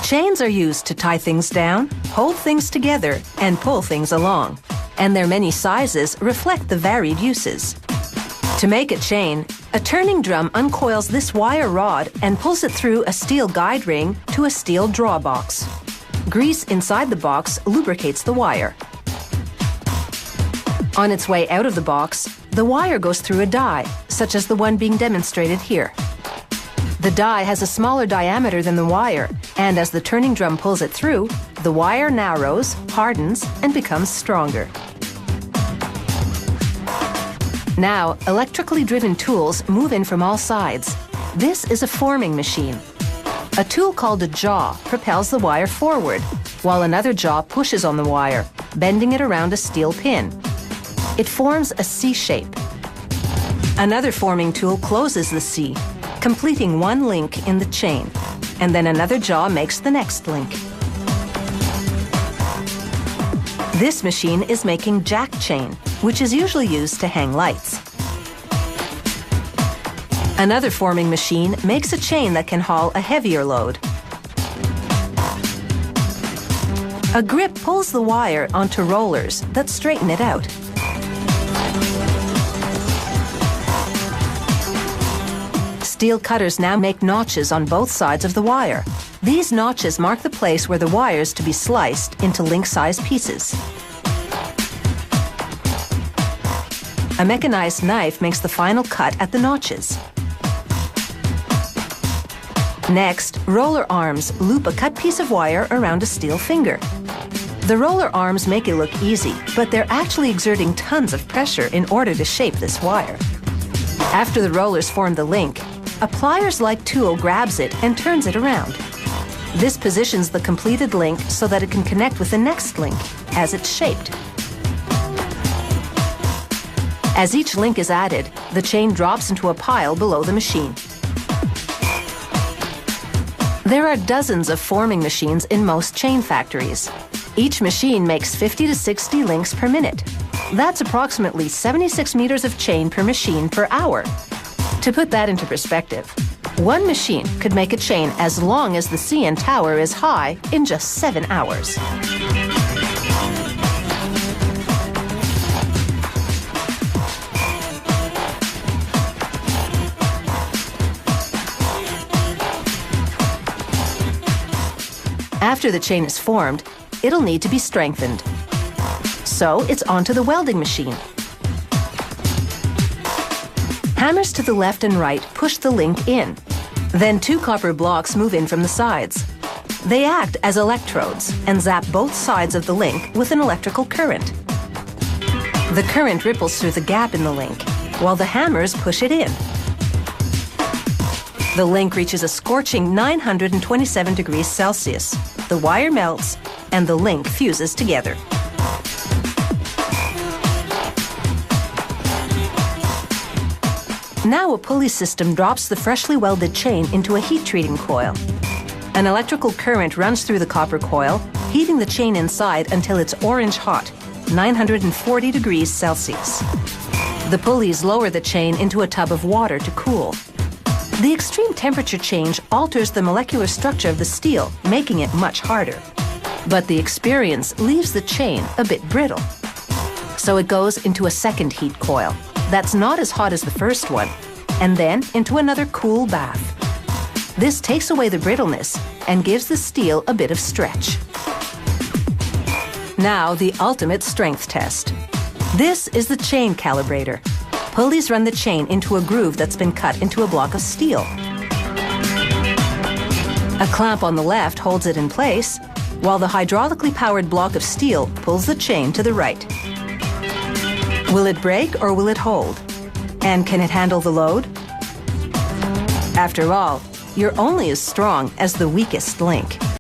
Chains are used to tie things down, hold things together, and pull things along. And their many sizes reflect the varied uses. To make a chain, a turning drum uncoils this wire rod and pulls it through a steel guide ring to a steel draw box. Grease inside the box lubricates the wire. On its way out of the box, the wire goes through a die, such as the one being demonstrated here. The die has a smaller diameter than the wire, and as the turning drum pulls it through, the wire narrows, hardens, and becomes stronger. Now, electrically driven tools move in from all sides. This is a forming machine. A tool called a jaw propels the wire forward, while another jaw pushes on the wire, bending it around a steel pin. It forms a C shape. Another forming tool closes the C, completing one link in the chain, and then another jaw makes the next link. This machine is making jack chain, which is usually used to hang lights. Another forming machine makes a chain that can haul a heavier load. A grip pulls the wire onto rollers that straighten it out. Steel cutters now make notches on both sides of the wire. These notches mark the place where the wire is to be sliced into link-sized pieces. A mechanized knife makes the final cut at the notches. Next, roller arms loop a cut piece of wire around a steel finger. The roller arms make it look easy, but they're actually exerting tons of pressure in order to shape this wire. After the rollers form the link, a pliers-like tool grabs it and turns it around. This positions the completed link so that it can connect with the next link as it's shaped. As each link is added, the chain drops into a pile below the machine. There are dozens of forming machines in most chain factories. Each machine makes 50 to 60 links per minute. That's approximately 76 meters of chain per machine per hour. To put that into perspective, one machine could make a chain as long as the CN Tower is high in just 7 hours. After the chain is formed, it'll need to be strengthened. So it's onto the welding machine. Hammers to the left and right push the link in. Then 2 copper blocks move in from the sides. They act as electrodes and zap both sides of the link with an electrical current. The current ripples through the gap in the link, while the hammers push it in. The link reaches a scorching 927 degrees Celsius. The wire melts, and the link fuses together. Now a pulley system drops the freshly welded chain into a heat treating coil. An electrical current runs through the copper coil, heating the chain inside until it's orange hot, 940 degrees Celsius. The pulleys lower the chain into a tub of water to cool. The extreme temperature change alters the molecular structure of the steel, making it much harder. But the experience leaves the chain a bit brittle. So it goes into a second heat coil that's not as hot as the first one, and then into another cool bath. This takes away the brittleness and gives the steel a bit of stretch. Now the ultimate strength test. This is the chain calibrator. Pulleys run the chain into a groove that's been cut into a block of steel. A clamp on the left holds it in place, while the hydraulically powered block of steel pulls the chain to the right. Will it break or will it hold? And can it handle the load? After all, you're only as strong as the weakest link.